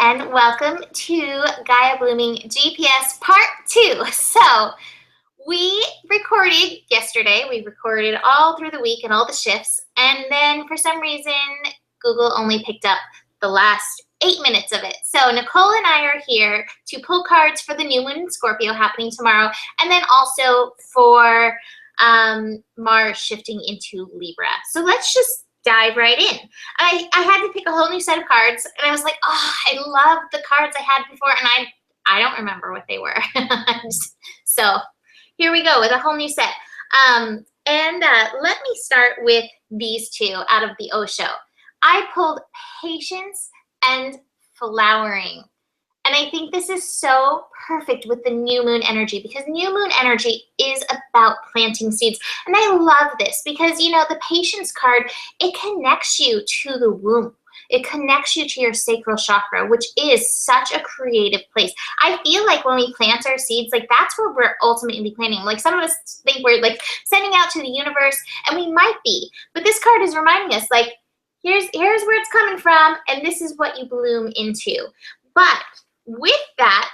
and welcome to Gaia Blooming GPS Part 2. So, we recorded yesterday, we recorded all through the week and all the shifts, and then for some reason, Google only picked up the last 8 minutes of it. So, Nicole and I are here to pull cards for the new moon in Scorpio happening tomorrow, and then also for Mars shifting into Libra. So, let's just dive right in. I had to pick a whole new set of cards, and I was like, oh, I love the cards I had before, and I don't remember what they were. So here we go with a whole new set. Let me start with these two out of the Osho. I pulled Patience and Flowering. And I think this is so perfect with the new moon energy, because new moon energy is about planting seeds. And I love this because, you know, the Patience card, it connects you to the womb. It connects you to your sacral chakra, which is such a creative place. I feel like when we plant our seeds, like that's where we're ultimately planting. Like some of us think we're like sending out to the universe, and we might be. But this card is reminding us, like, here's where it's coming from, and this is what you bloom into. But with that,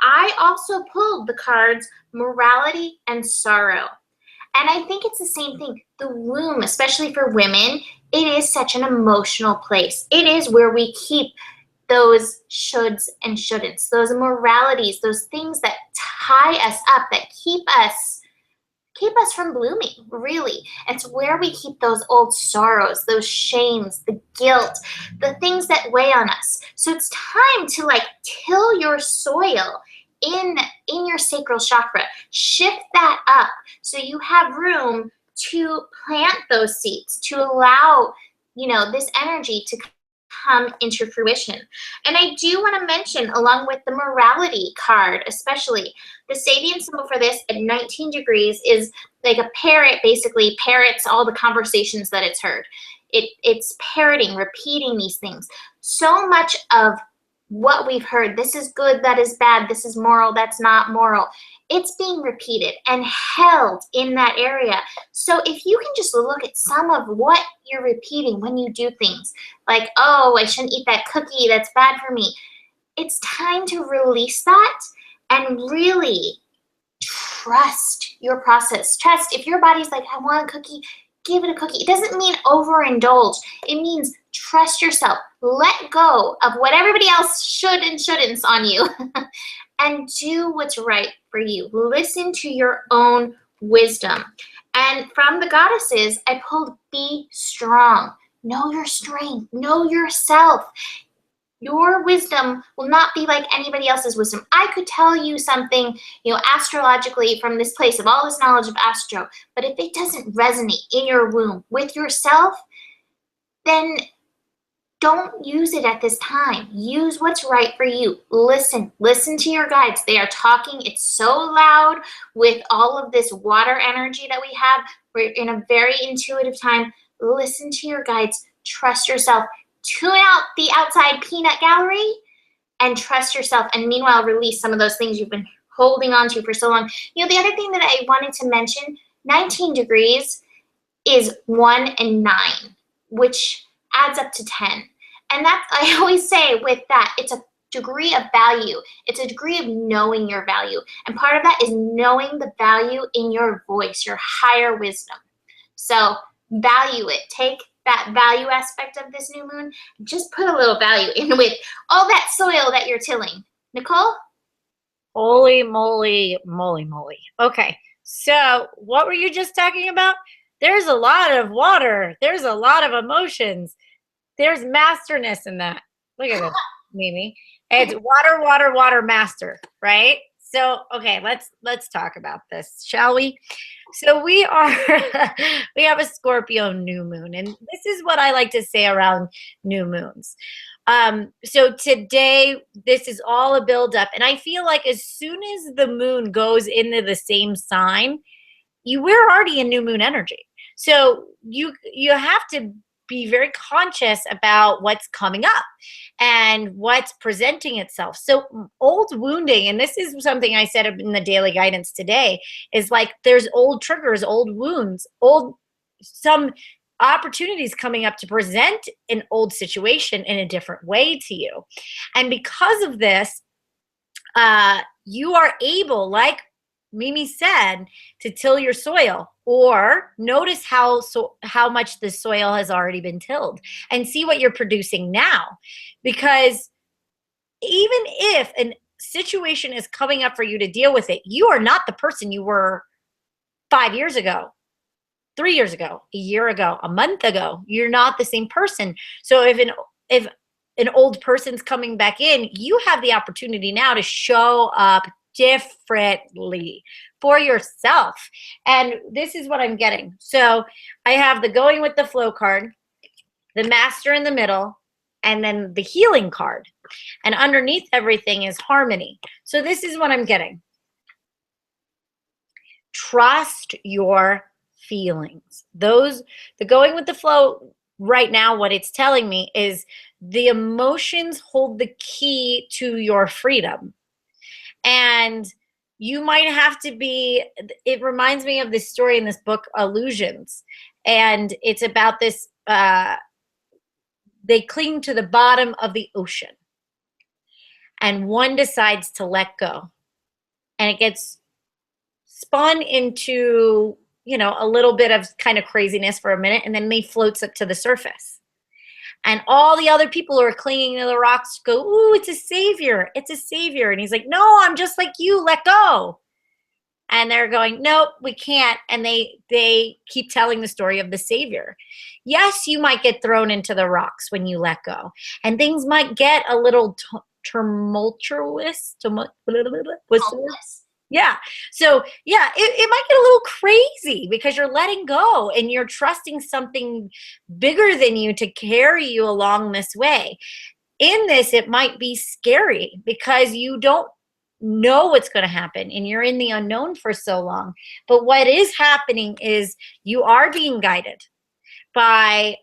I also pulled the cards Morality and Sorrow. And I think it's the same thing. The womb, especially for women, it is such an emotional place. It is where we keep those shoulds and shouldn'ts, those moralities, those things that tie us up, that keep us from blooming, really. It's where we keep those old sorrows, those shames, the guilt, the things that weigh on us. So it's time to like till your soil in your sacral chakra. Shift that up so you have room to plant those seeds, to allow, you know, this energy to come into fruition. And I do want to mention, along with the Morality card, especially, the Sabian symbol for this at 19 degrees is like a parrot, basically parrots all the conversations that it's heard. It's parroting, repeating these things. So much of what we've heard, this is good, that is bad, this is moral, that's not moral, it's being repeated and held in that area. So if you can just look at some of what you're repeating when you do things, like, oh, I shouldn't eat that cookie, that's bad for me. It's time to release that and really trust your process. Trust if your body's like, I want a cookie, give it a cookie. It doesn't mean overindulge. It means trust yourself. Let go of what everybody else should and shouldn't on you and do what's right for you. Listen to your own wisdom. And from the goddesses, I pulled Be Strong. Know your strength. Know yourself. Your wisdom will not be like anybody else's wisdom. I could tell you something, you know, astrologically from this place of all this knowledge of astro, but if it doesn't resonate in your womb with yourself, then don't use it at this time. Use what's right for you. Listen to your guides. They are talking. It's so loud with all of this water energy that we have. We're in a very intuitive time. Listen to your guides. Trust yourself. Tune out the outside peanut gallery and trust yourself. And meanwhile, release some of those things you've been holding on to for so long. You know, the other thing that I wanted to mention, 19 degrees is 1 and 9, which adds up to 10. And that's, I always say with that, it's a degree of value. It's a degree of knowing your value. And part of that is knowing the value in your voice, your higher wisdom. So value it. Take that value aspect of this new moon, just put a little value in with all that soil that you're tilling. Nicole? Holy moly, moly, moly. Okay, so what were you just talking about? There's a lot of water. There's a lot of emotions. There's masterness in that. Look at this, Mimi. It's water, water, water, master, right? So, okay, let's talk about this, shall we? So we have a Scorpio new moon, and this is what I like to say around new moons. So today, this is all a buildup, and I feel like as soon as the moon goes into the same sign, we're already in new moon energy. So you have to be very conscious about what's coming up and what's presenting itself. So old wounding, and this is something I said in the daily guidance today, is like there's old triggers, old wounds, some opportunities coming up to present an old situation in a different way to you. And because of this, you are able, like Mimi said, to till your soil, or notice how much the soil has already been tilled and see what you're producing now. Because even if a situation is coming up for you to deal with it, you are not the person you were 5 years ago, 3 years ago, a year ago, a month ago. You're not the same person. So if an old person's coming back in, you have the opportunity now to show up differently for yourself. And this is what I'm getting. So I have the going with the flow card, the master in the middle, and then the healing card. And underneath everything is harmony. So this is what I'm getting. Trust your feelings. The going with the flow right now, what it's telling me is the emotions hold the key to your freedom. And you might have to be, it reminds me of this story in this book, Illusions. And it's about this, they cling to the bottom of the ocean. And one decides to let go. And it gets spun into, a little bit of kind of craziness for a minute, and then they floats up to the surface. And all the other people who are clinging to the rocks go, ooh, it's a savior. It's a savior. And he's like, no, I'm just like you. Let go. And they're going, nope, we can't. And they keep telling the story of the savior. Yes, you might get thrown into the rocks when you let go. And things might get a little tumultuous. Yeah. So yeah, it might get a little crazy because you're letting go and you're trusting something bigger than you to carry you along this way. In this, it might be scary because you don't know what's going to happen and you're in the unknown for so long. But what is happening is you are being guided by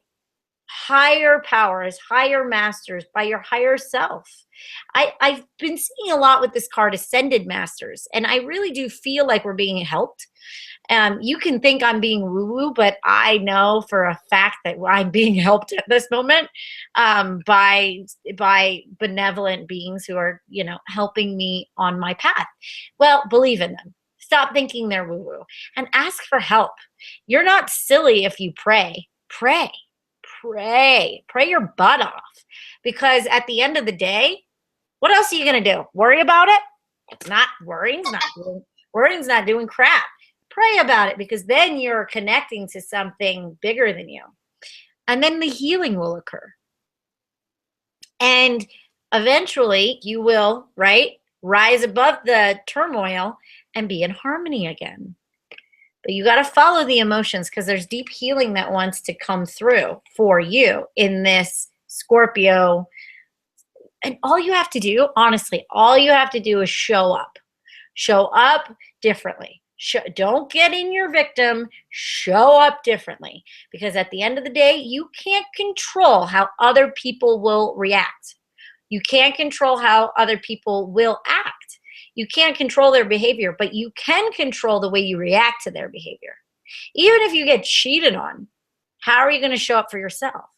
higher powers, higher masters, by your higher self. I've been seeing a lot with this card, Ascended Masters, and I really do feel like we're being helped. You can think I'm being woo-woo, but I know for a fact that I'm being helped at this moment by benevolent beings who are, helping me on my path. Well, believe in them. Stop thinking they're woo-woo and ask for help. You're not silly if you pray. Pray your butt off, because at the end of the day, what else are you going to do? Worry about it? Worrying's not doing crap. Pray about it, because then you're connecting to something bigger than you. And then the healing will occur. And eventually you will, rise above the turmoil and be in harmony again. But you got to follow the emotions, because there's deep healing that wants to come through for you in this Scorpio. And all you have to do, honestly, is show up. Show up differently. Don't get in your victim. Show up differently. Because at the end of the day, you can't control how other people will react. You can't control how other people will act. You can't control their behavior, but you can control the way you react to their behavior. Even if you get cheated on, how are you going to show up for yourself?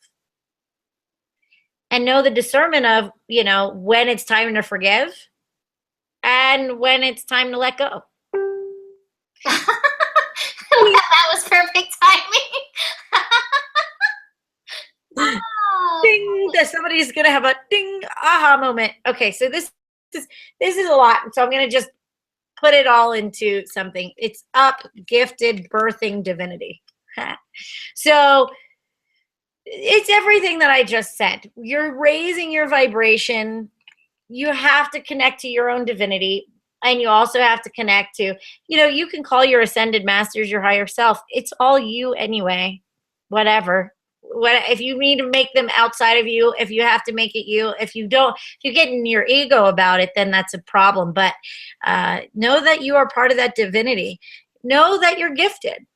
And know the discernment of, when it's time to forgive and when it's time to let go. That was perfect timing. Oh. Ding! Somebody's going to have a ding aha moment. Okay, so this is a lot. So I'm going to just put it all into something. It's up, gifted, birthing divinity. So it's everything that I just said. You're raising your vibration. You have to connect to your own divinity. And you also have to connect to, you can call your ascended masters your higher self. It's all you anyway. Whatever. If you need to make them outside of you, if you have to make it you, if you get in your ego about it, then that's a problem. But know that you are part of that divinity. Know that you're gifted.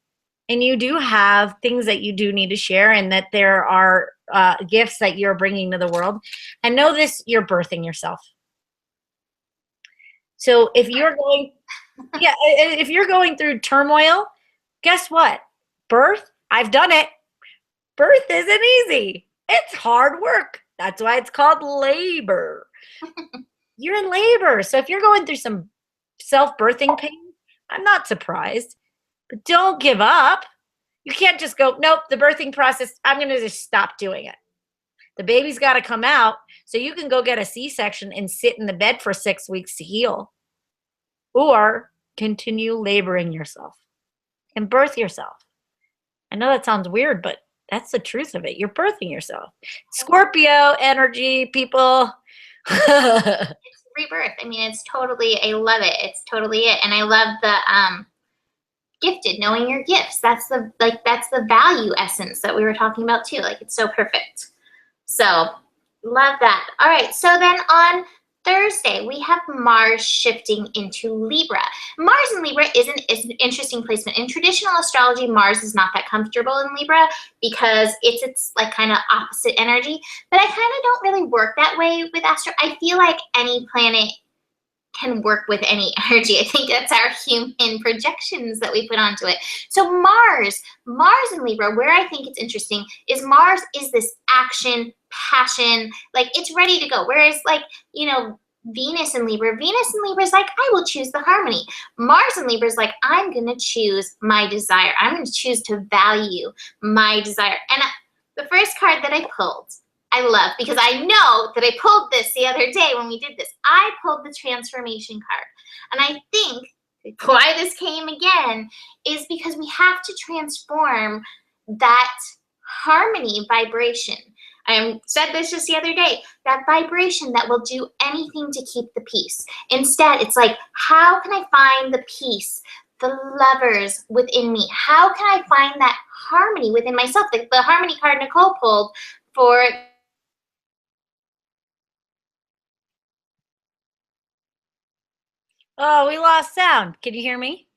And you do have things that you do need to share, and that there are gifts that you're bringing to the world. And know this, you're birthing yourself. So if you're going through turmoil, guess what? Birth, I've done it. Birth isn't easy. It's hard work. That's why it's called labor. You're in labor. So if you're going through some self-birthing pain, I'm not surprised. But don't give up. You can't just go, nope, the birthing process, I'm going to just stop doing it. The baby's got to come out so you can go get a C-section and sit in the bed for 6 weeks to heal. Or continue laboring yourself and birth yourself. I know that sounds weird, but that's the truth of it. You're birthing yourself. Scorpio energy, people. It's rebirth. I mean, it's totally, I love it. It's totally it. And I love the gifted, knowing your gifts. That's the value essence that we were talking about too. Like, it's so perfect. So love that. All right. So then on Thursday, we have Mars shifting into Libra. Mars in Libra is an interesting placement. In traditional astrology, Mars is not that comfortable in Libra because it's like kind of opposite energy. But I kind of don't really work that way with astro. I feel like any planet can work with any energy. I think that's our human projections that we put onto it. So Mars in Libra, where I think it's interesting is Mars is this action, passion, like it's ready to go. Whereas like, you know, Venus in Libra is like, I will choose the harmony. Mars in Libra is like, I'm going to choose my desire. I'm going to choose to value my desire. And the first card that I pulled, I love, because I know that I pulled this the other day when we did this. I pulled the transformation card. And I think why this came again is because we have to transform that harmony vibration. I said this just the other day, that vibration that will do anything to keep the peace. Instead, it's like, how can I find the peace, the lovers within me? How can I find that harmony within myself? The harmony card Nicole pulled for Oh, we lost sound. Can you hear me?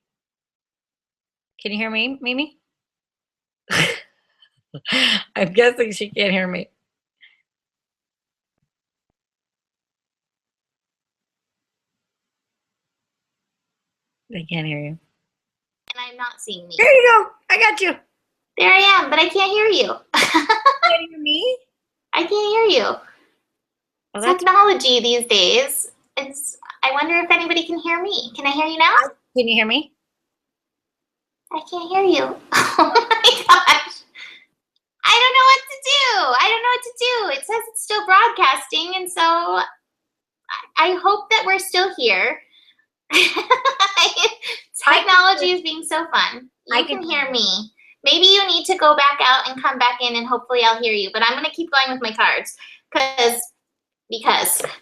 Can you hear me, Mimi? I'm guessing she can't hear me. They can't hear you. and I'm not seeing me. There you go. I got you. There I am, but I can't hear you. Can you hear me? I can't hear you. Oh, that's Technology these days. I wonder if anybody can hear me. Can I hear you now? Can you hear me? I can't hear you. Oh my gosh. I don't know what to do. I don't know what to do. It says it's still broadcasting, and so I hope that we're still here. Technology is being so fun. You can hear me. Maybe you need to go back out and come back in, and hopefully I'll hear you. But I'm going to keep going with my cards because.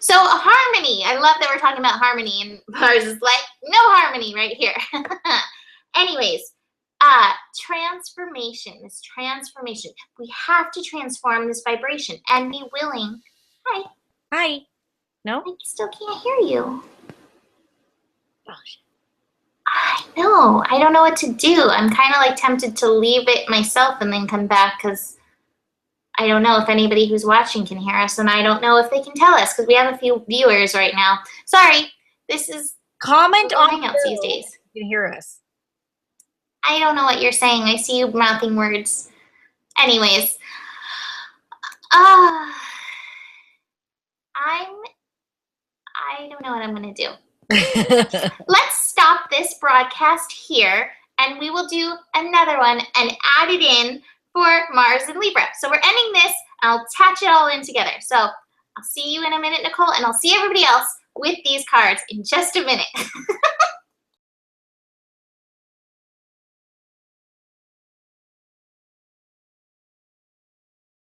So harmony. I love that we're talking about harmony, and Mars is like, no harmony right here. Anyways, this transformation. We have to transform this vibration and be willing. Hi. Hi. No? I still can't hear you. Oh, shit. I know. I don't know what to do. I'm kind of like tempted to leave it myself and then come back because I don't know if anybody who's watching can hear us, and I don't know if they can tell us because we have a few viewers right now. Sorry. This is Comment on Hangouts these days. You can hear us. I don't know what you're saying. I see you mouthing words. Anyways, I don't know what I'm going to do. Let's stop this broadcast here, and we will do another one and add it in for Mars and Libra. So we're ending this, and I'll attach it all in together. So I'll see you in a minute, Nicole, and I'll see everybody else with these cards in just a minute.